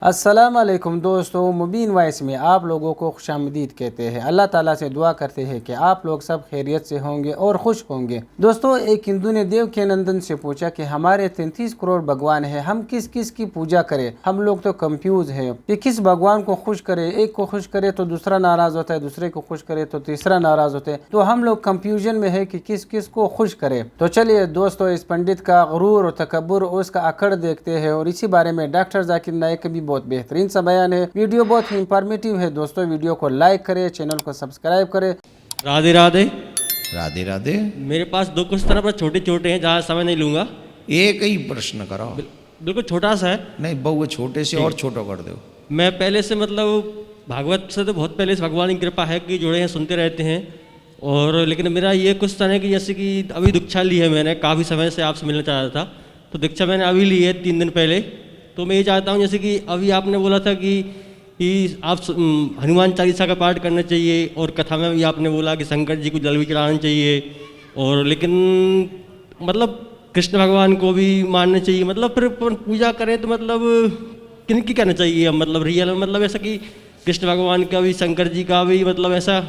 अस्सलाम वालेकुम दोस्तों, मुबीन वॉइस में आप लोगों को खुशामदीद कहते हैं। अल्लाह ताला से दुआ करते हैं कि आप लोग सब खैरियत से होंगे और खुश होंगे। दोस्तों, एक हिंदू ने देव के नंदन से पूछा कि हमारे 33 करोड़ भगवान हैं, हम किस किस की पूजा करें। हम लोग तो कंफ्यूज हैं कि किस भगवान को खुश करे। एक को खुश करे तो दूसरा नाराज होता है, दूसरे को खुश करे तो तीसरा नाराज होता है। तो हम लोग कंफ्यूजन में है कि किस किस को खुश करे। तो चलिए दोस्तों, इस पंडित का गुरूर और तकब्बुर और उसका अकड़ देखते हैं और इसी बारे में डॉक्टर जाकिर नाइक भी बहुत बेहतरीन सा बयान है। वीडियो बहुत ही इंफॉर्मेटिव है दोस्तों, वीडियो को लाइक करें, चैनल को सब्सक्राइब करें। राधे राधे। राधे राधे। मेरे पास दो क्वेश्चन पर छोटे छोटे हैं, ज़्यादा समय नहीं लूंगा। एक ही प्रश्न करो। बिल्कुल छोटा सा है। नहीं बहु छोटे से और छोटा कर दो। मैं पहले से मतलब भागवत से तो बहुत पहले से भगवान की कृपा है कि जुड़े हैं, सुनते रहते हैं। और लेकिन मेरा ये क्वेश्चन है कि जैसे कि अभी दीक्षा ली है मैंने, काफ़ी समय से आपसे मिलना चाह रहा था। तो दीक्षा मैंने अभी ली है 3 दिन पहले। तो मैं ये चाहता हूँ, जैसे कि अभी आपने बोला था कि आप हनुमान चालीसा का पाठ करना चाहिए, और कथा में भी आपने बोला कि शंकर जी को जल भी चढ़ाना चाहिए। और लेकिन मतलब कृष्ण भगवान को भी मानना चाहिए। मतलब फिर पूजा करें तो मतलब किन की करना चाहिए हम, मतलब रियल में, मतलब ऐसा कि कृष्ण भगवान का भी शंकर जी का भी, मतलब ऐसा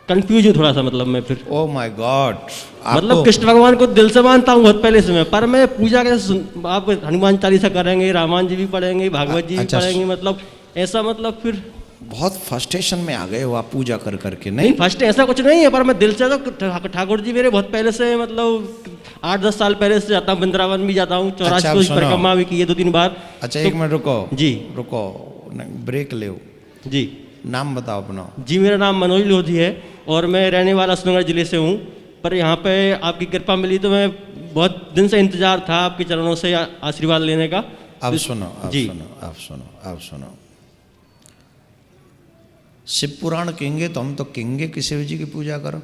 कंफ्यूज हूँ थोड़ा सा। मतलब मैं फिर ओ माय गॉड, मतलब कृष्ण भगवान को दिल से मानता हूँ बहुत पहले से मैं, पर मैं पूजा कैसे आप हनुमान चालीसा करेंगे, रामायण जी भी पढ़ेंगे, भागवत जी भी अच्छा, पढ़ेंगे, मतलब ऐसा मतलब फिर बहुत फ्रस्ट्रेशन में आ गए हो आप पूजा कर करके। नहीं, नहीं फर्स्ट ऐसा कुछ नहीं है, पर मैं दिल से तो ठाकुर जी मेरे बहुत पहले से, मतलब 8-10 साल पहले से जाता हूँ, वृंदावन भी जाता हूँ, 84 कोष परिक्रमा भी की है 2-3 बार। अच्छा तो, एक मिनट रुको जी रुको, ब्रेक ले। जी। नाम बताओ अपना। जी मेरा नाम मनोज लोधी है और मैं रहने वाला सुंदरगढ़ जिले से हूँ। पर यहाँ पे आपकी कृपा मिली तो मैं बहुत दिन से इंतजार था आपके चरणों से आशीर्वाद लेने का। अब सुनो, अब जी सुनो, अब सुनो, अब सुनो। शिव पुराण कहेंगे तो हम तो कहेंगे कि शिव जी की पूजा करो,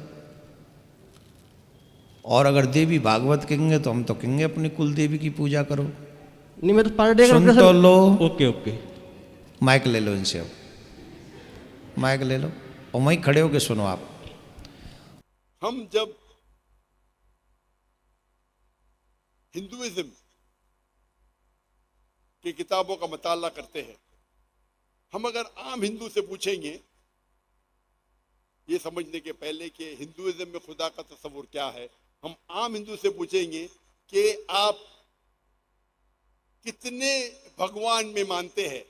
और अगर देवी भागवत कहेंगे तो हम तो कहेंगे अपनी कुल देवी की पूजा करो। नहीं, मैं तो पर डे सुन तो लो। Okay okay. माइक ले लो इनसे, अब माइक ले लो और वहीं खड़े होके सुनो आप। हम जब हिंदुइज्म की किताबों का मुताला करते हैं, हम अगर आम हिंदू से पूछेंगे ये समझने के पहले कि हिंदुइज्म में खुदा का तस्वुर क्या है, हम आम हिंदू से पूछेंगे कि आप कितने भगवान में मानते हैं।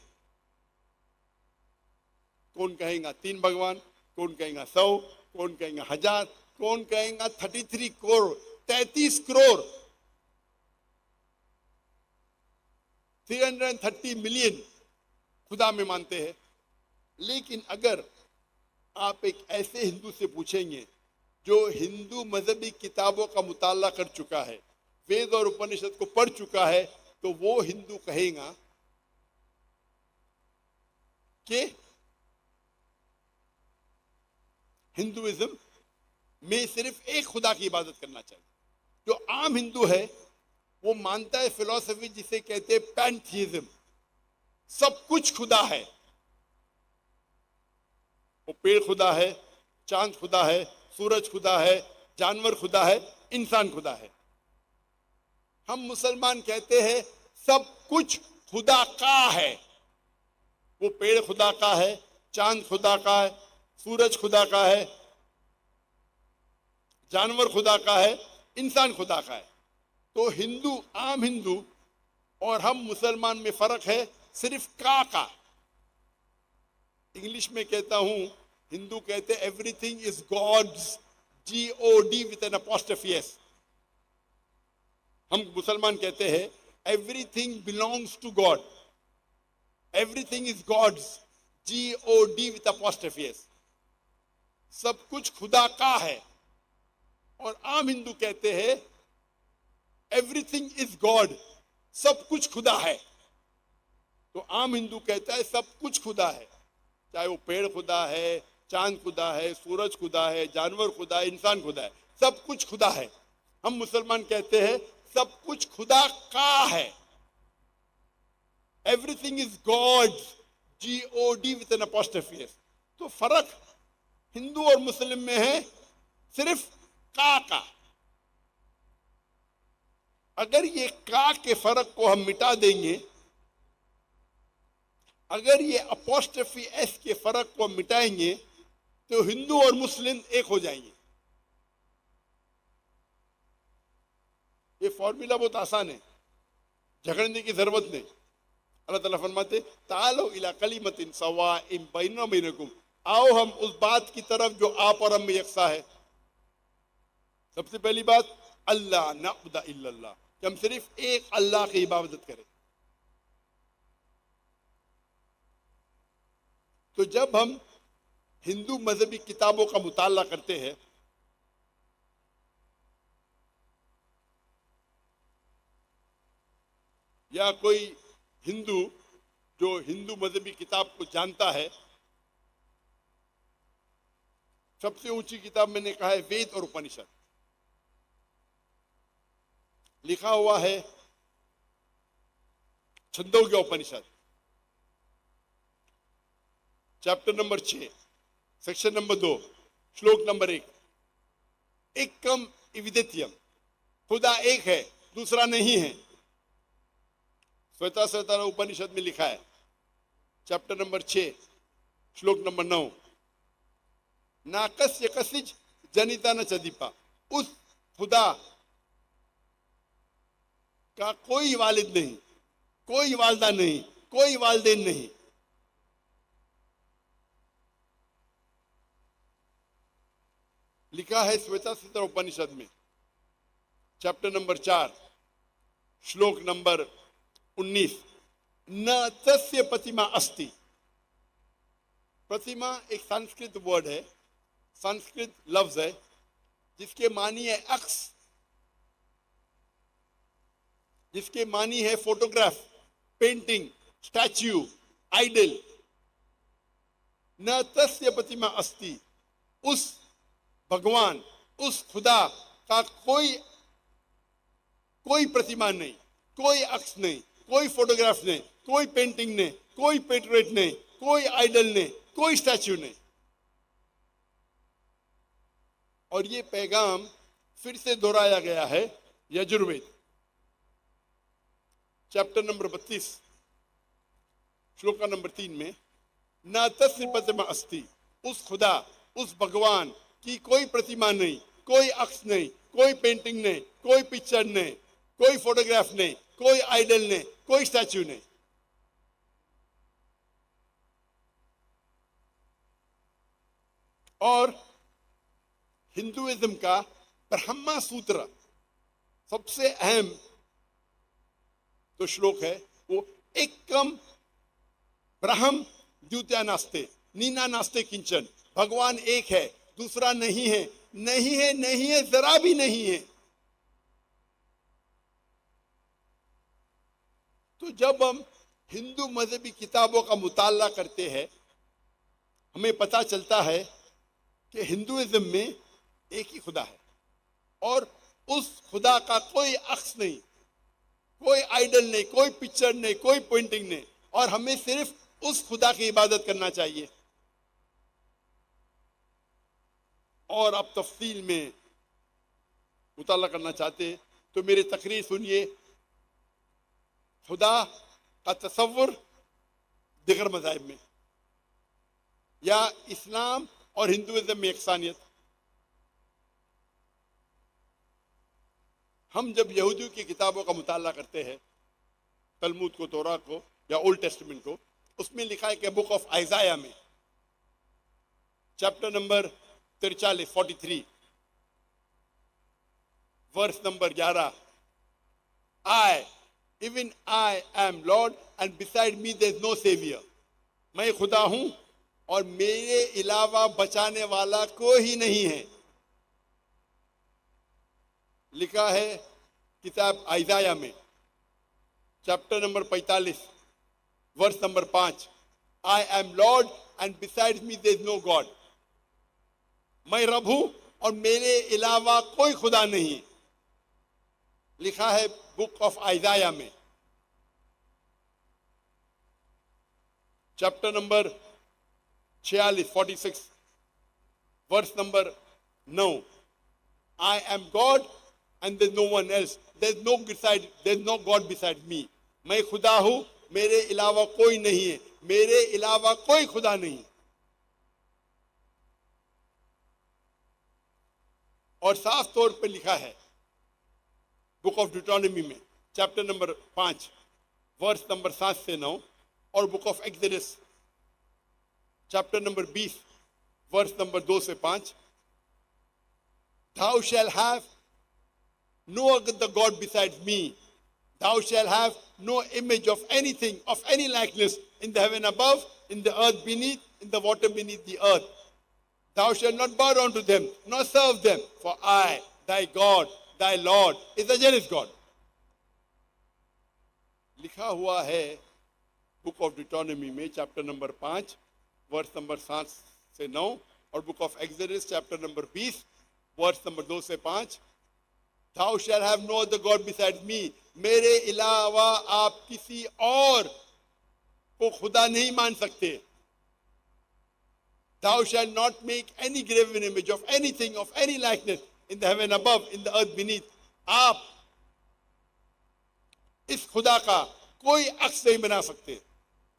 कौन कहेगा 3 भगवान, कौन कहेगा 100, कौन कहेगा 1000, कौन कहेगा 33 करोड़, 33 करोड़, 330 मिलियन खुदा में मानते हैं। लेकिन अगर आप एक ऐसे हिंदू से पूछेंगे जो हिंदू मजहबी किताबों का मुताला कर चुका है, वेद और उपनिषद को पढ़ चुका है, तो वो हिंदू कहेगा कि हिंदुइज्म में सिर्फ एक खुदा की इबादत करना चाहिए। जो आम हिंदू है वो मानता है फिलॉसफी जिसे कहते हैं पैंथीइज्म, सब कुछ खुदा है। वो पेड़ खुदा है, चांद खुदा है, सूरज खुदा है, जानवर खुदा है, इंसान खुदा है। हम मुसलमान कहते हैं सब कुछ खुदा का है। वो पेड़ खुदा का है, चांद खुदा का है, सूरज खुदा का है, जानवर खुदा का है, इंसान खुदा का है। तो हिंदू, आम हिंदू और हम मुसलमान में फर्क है सिर्फ का। इंग्लिश में कहता हूं, हिंदू कहते everything is God's, GOD with an apostrophe S. हम मुसलमान कहते हैं everything belongs to God, everything is God's, GOD with apostrophe S. सब कुछ खुदा का है। और आम हिंदू कहते हैं एवरीथिंग इज गॉड, सब कुछ खुदा है। तो आम हिंदू कहता है सब कुछ खुदा है, चाहे वो पेड़ खुदा है, चांद खुदा है, सूरज खुदा है, जानवर खुदा है, इंसान खुदा है, सब कुछ खुदा है। हम मुसलमान कहते हैं सब कुछ खुदा का है, everything is God, GOD with an apostrophe S. तो फर्क हिंदू और मुस्लिम में है सिर्फ का। अगर ये का के फर्क को हम मिटा देंगे अगर ये अपॉस्ट्रफी एस के फर्क को मिटाएंगे तो हिंदू और मुस्लिम एक हो जाएंगे। ये फॉर्मूला बहुत आसान है, झगड़ने की जरूरत नहीं। अल्लाह ताला फरमाते तालो इला कलिमतिन सवाइन बैना व बैनकुम, आओ हम उस बात की तरफ जो आप और हम में यकसा है। सबसे पहली बात अल्लाह नअबुद इल्लल्लाह, कि हम सिर्फ एक अल्लाह की इबादत करें। तो जब हम हिंदू मजहबी किताबों का मुताला करते हैं या कोई हिंदू जो हिंदू मजहबी किताब को जानता है, सबसे ऊंची किताब मैंने कहा है वेद और उपनिषद। लिखा हुआ है छंदोग्य उपनिषद, चैप्टर नंबर 6, सेक्शन नंबर 2, श्लोक नंबर 1, एकम इविदित्यम, खुदा एक है दूसरा नहीं है। श्वेता श्वेता उपनिषद में लिखा है, चैप्टर नंबर 6, श्लोक नंबर 9, नाकस्य कसिज जनिता न चदीपा, उस खुदा का कोई वालिद नहीं, कोई वालदा नहीं, कोई वालदेन नहीं। लिखा है श्वेता श्वेता उपनिषद में, चैप्टर नंबर 4, श्लोक नंबर 19, न तस्य प्रतिमा अस्ति। प्रतिमा एक संस्कृत वर्ड है, संस्कृत लफ्ज है जिसके मानी है अक्स, जिसके मानी है फोटोग्राफ, पेंटिंग, स्टैच्यू, आइडल। न तस्य प्रतिमा अस्ति, उस भगवान, उस खुदा का कोई प्रतिमा नहीं, कोई अक्स नहीं, कोई फोटोग्राफ नहीं, कोई पेंटिंग नहीं, कोई पेट्रेट नहीं, कोई आइडल नहीं, कोई स्टैच्यू नहीं। और ये पैगाम फिर से दोहराया गया है यजुर्वेद, चैप्टर नंबर 32, श्लोक नंबर 3 में, न तस्य प्रतिमा अस्ति, उस खुदा, उस भगवान की कोई प्रतिमा नहीं, कोई अक्स नहीं, कोई पेंटिंग नहीं, कोई पिक्चर नहीं, कोई फोटोग्राफ नहीं, कोई आइडल नहीं, कोई स्टैच्यू नहीं। और हिंदुइज्म का ब्रह्मा सूत्र सबसे अहम तो श्लोक है वो, एकम ब्रह्म द्वितीया नास्ते नीना नास्ते किंचन, भगवान एक है दूसरा नहीं है, नहीं है, नहीं है, जरा भी नहीं है। तो जब हम हिंदू मजहबी किताबों का मुताला करते हैं, हमें पता चलता है कि हिंदुइज्म में एक ही खुदा है और उस खुदा का कोई अक्स नहीं, कोई आइडल नहीं, कोई पिक्चर नहीं, कोई पेंटिंग नहीं, और हमें सिर्फ उस खुदा की इबादत करना चाहिए। और आप तफसील में मुताला करना चाहते हैं तो मेरी तकरीर सुनिए, खुदा का तसव्वुर दिगर मज़ाहिब में या इस्लाम और हिंदुइज्म में यकसानियत। हम जब यहूदियों की किताबों का मुताला करते हैं, तलमूद को, तौरात को या ओल्ड टेस्टामेंट को, उसमें लिखा है कि बुक ऑफ आइजाया में chapter number 43 verse number 11, Even I am Lord and beside me there is no savior, मैं खुदा हूं और मेरे अलावा बचाने वाला कोई नहीं है। लिखा है किताब आइजाया में chapter number 45 verse number 5, I am Lord and besides me there is no God, मैं रब हूं और मेरे अलावा कोई खुदा नहीं। लिखा है बुक ऑफ आइजाया में chapter number 46 verse number 9, I am God and there is no one else, there is no God beside me, मैं खुदा हूं मेरे अलावा कोई नहीं है, मेरे अलावा कोई खुदा नहीं। और साफ तौर पर लिखा है बुक ऑफ ड्यूटोनॉमी में चैप्टर नंबर 5 वर्स नंबर 7 से 9 और book of Exodus chapter number 20 verse number 2 से 5, Thou shall have no other God besides me. Thou shalt have no image of anything, of any likeness in the heaven above, in the earth beneath, in the water beneath the earth. Thou shalt not bow down to them, nor serve them, for I, thy God, thy Lord, is a jealous God. लिखा हुआ है book of डिटोनॉमी में chapter number 5 verse number 7 से 9 और book of Exodus chapter number 20 verse number 2 से 5, Thou shalt have no other God besides me. मेरे अलावा आप किसी और को खुदा नहीं मान सकते. Thou shalt not make any graven image of anything, of any likeness in the heaven above, in the earth beneath. आप इस खुदा का कोई अक्स नहीं बना सकते,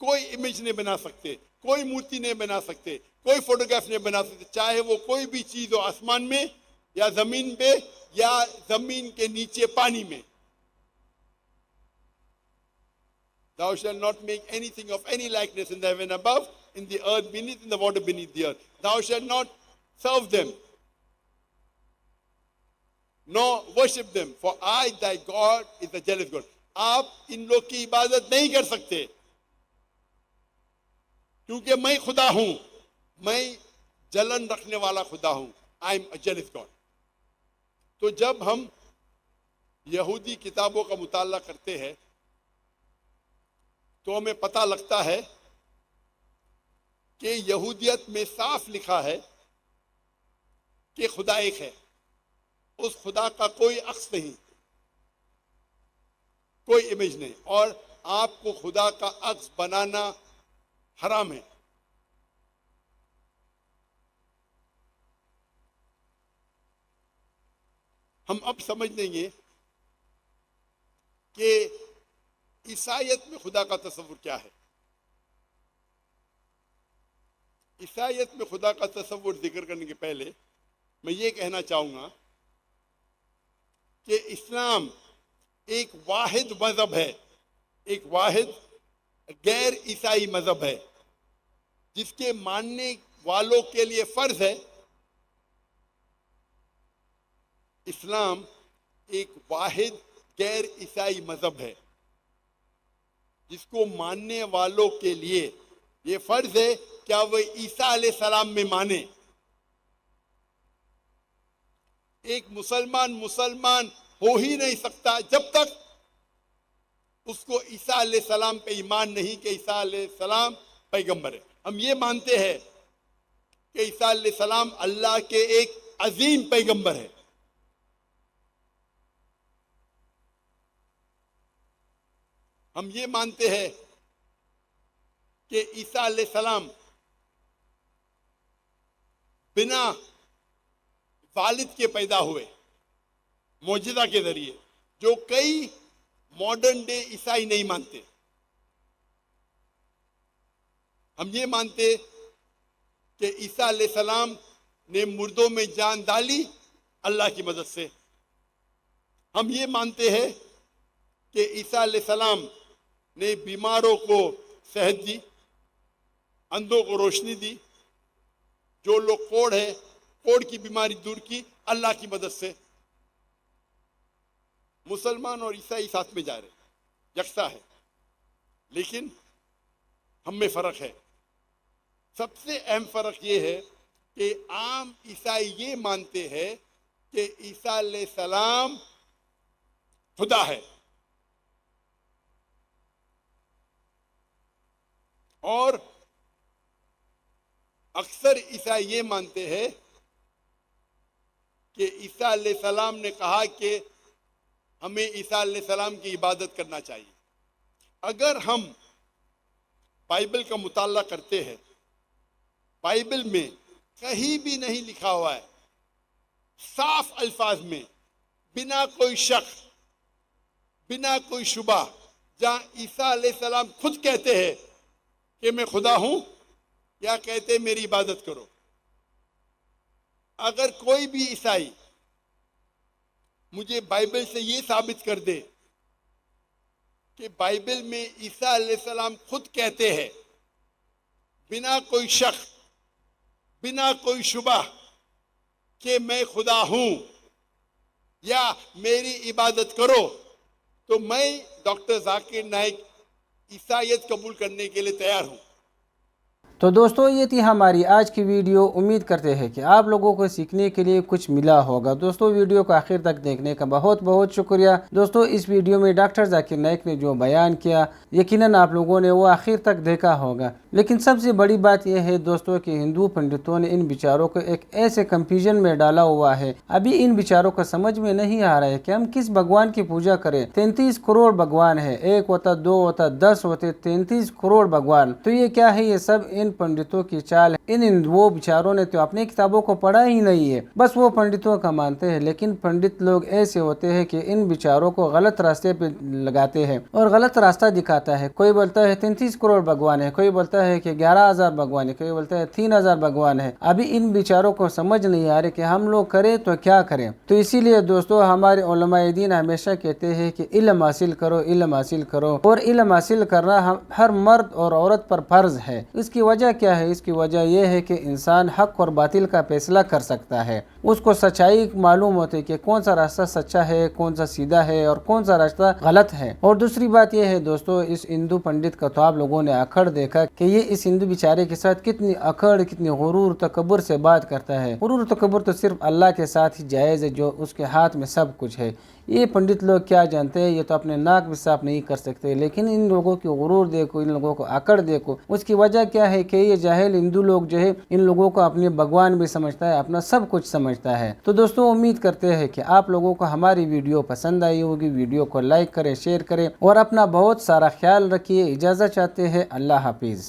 कोई इमेज नहीं बना सकते, कोई मूर्ति नहीं बना सकते, कोई फोटोग्राफ नहीं बना सकते, चाहे वो कोई भी चीज हो, आसमान में या जमीन पे या जमीन के नीचे पानी में. Thou shalt not make anything of any likeness in the heaven above, in the earth beneath, in the water beneath the earth. Thou shalt not serve them, nor worship them, for I, thy God, is a jealous God. आप इन लोग की इबादत नहीं कर सकते क्योंकि मैं खुदा हूं, मैं जलन रखने वाला खुदा हूं. I am a jealous God. तो जब हम यहूदी किताबों का मुताला करते हैं तो हमें पता लगता है कि यहूदियत में साफ लिखा है कि खुदा एक है. उस खुदा का कोई अक्स नहीं, कोई इमेज नहीं, और आपको खुदा का अक्स बनाना हराम है. हम अब समझ लेंगे कि ईसाईयत में खुदा का तस्वुर क्या है. ईसाईयत में खुदा का तस्वुर जिक्र करने के पहले मैं ये कहना चाहूंगा कि इस्लाम एक वाहिद मजहब है, एक वाहिद गैर ईसाई मजहब है जिसके मानने वालों के लिए फर्ज है. इस्लाम एक वाहिद गैर ईसाई मजहब है जिसको मानने वालों के लिए ये फर्ज है क्या वह ईसा अलैहिस्सलाम में माने. एक मुसलमान मुसलमान हो ही नहीं सकता जब तक उसको ईसा अलैहिस्सलाम पे ईमान नहीं कि ईसा अलैहिस्सलाम पैगंबर है. हम ये मानते हैं कि ईसा अलैहिस्सलाम अल्लाह के एक अजीम पैगंबर है. हम ये मानते हैं कि ईसा अलैहिस्सलाम बिना वालिद के पैदा हुए मौजूदा के जरिए, जो कई मॉडर्न डे ईसाई नहीं मानते. हम ये मानते कि ईसा अलैहिस्सलाम ने मुर्दों में जान डाली अल्लाह की मदद से. हम ये मानते हैं कि ईसा अलैहिस्सलाम ने बीमारों को सेहत दी, अंधों को रोशनी दी, जो लोग कोढ़ है कोढ़ की बीमारी दूर की अल्लाह की मदद से. मुसलमान और ईसाई साथ में जा रहे, यकसा है, लेकिन हम में फर्क है. सबसे अहम फर्क ये है कि आम ईसाई ये मानते हैं कि ईसा अलैहिस्सलाम खुदा है और अक्सर ईसाई ये मानते हैं कि ईसा अलैहिस्सलाम ने कहा कि हमें ईसा अलैहिस्सलाम की इबादत करना चाहिए. अगर हम बाइबल का मुताला करते हैं, बाइबल में कहीं भी नहीं लिखा हुआ है साफ अल्फाज में, बिना कोई शक, बिना कोई शुबा, जहां ईसा अलैहिस्सलाम खुद कहते हैं कि मैं खुदा हूं, या कहते मेरी इबादत करो। अगर कोई भी ईसाई मुझे बाइबल से ये साबित कर दे कि बाइबल में ईसा अलैहिस्सलाम खुद कहते हैं बिना कोई शक, बिना कोई शुबह कि मैं खुदा हूं या मेरी इबादत करो, तो मैं डॉक्टर जाकिर नाइक ईसाईयत कबूल करने के लिए तैयार हूं। तो दोस्तों ये थी हमारी आज की वीडियो। उम्मीद करते हैं कि आप लोगों को सीखने के लिए कुछ मिला होगा। दोस्तों वीडियो को आखिर तक देखने का बहुत बहुत शुक्रिया। दोस्तों इस वीडियो में डॉक्टर जाकिर नाइक ने जो बयान किया यकीनन आप लोगों ने वो आखिर तक देखा होगा। लेकिन सबसे बड़ी बात यह है दोस्तों कि हिंदू पंडितों ने इन विचारों को एक ऐसे कंफ्यूजन में डाला हुआ है। अभी इन विचारों को समझ में नहीं आ रहा है कि हम किस भगवान की पूजा करें। 33 करोड़ भगवान है, एक होता, दो होता, 10 होते, 33 करोड़ भगवान। तो ये क्या है? ये सब इन पंडितों की चाल है। इन वो विचारों ने तो अपनी किताबों को पढ़ा ही नहीं है, बस वो पंडितों का मानते हैं। लेकिन पंडित लोग ऐसे होते हैं कि इन विचारों को गलत रास्ते पे लगाते हैं और गलत रास्ता दिखाता है। कोई बोलता है 33 करोड़ भगवान है, कोई बोलता है कि 11,000 भगवान है, कोई बोलता है 3,000 भगवान है। अभी इन विचारों को समझ नहीं आ रहे कि हम लोग करें तो क्या करें। तो इसीलिए दोस्तों हमारे उलमाए दीन हमेशा कहते हैं कि इल्म हासिल करो, इल्म हासिल करो। और इल्म हासिल करना हम हर मर्द और औरत पर फर्ज है। इसकी वजह क्या है? इसकी वजह यह है कि इंसान हक और बातिल का फैसला कर सकता है। उसको सच्चाई मालूम होती है कि कौन सा रास्ता सच्चा है, कौन सा सीधा है और कौन सा रास्ता गलत है। और दूसरी बात यह है दोस्तों, इस हिंदू पंडित का तो आप लोगों ने अखड़ देखा कि ये इस हिंदू बेचारे के साथ कितनी अखड़, कितनी गुरूर तकब्बुर से बात करता है। गुरूर तकब्बुर तो सिर्फ अल्लाह के साथ ही जायज़ है, जो उसके हाथ में सब कुछ है। ये पंडित लोग क्या जानते हैं? ये तो अपने नाक भी साफ नहीं कर सकते। लेकिन इन लोगों की गुरूर देखो, इन लोगों को अकड़ देखो। उसकी वजह क्या है कि ये जाहिल हिंदू लोग जो है इन लोगों को अपने भगवान भी समझता है, अपना सब कुछ समझता है। तो दोस्तों उम्मीद करते हैं कि आप लोगों को हमारी वीडियो पसंद आई होगी। वीडियो को लाइक करें, शेयर करें और अपना बहुत सारा ख्याल रखिए। इजाज़त चाहते हैं। अल्लाह हाफिज़।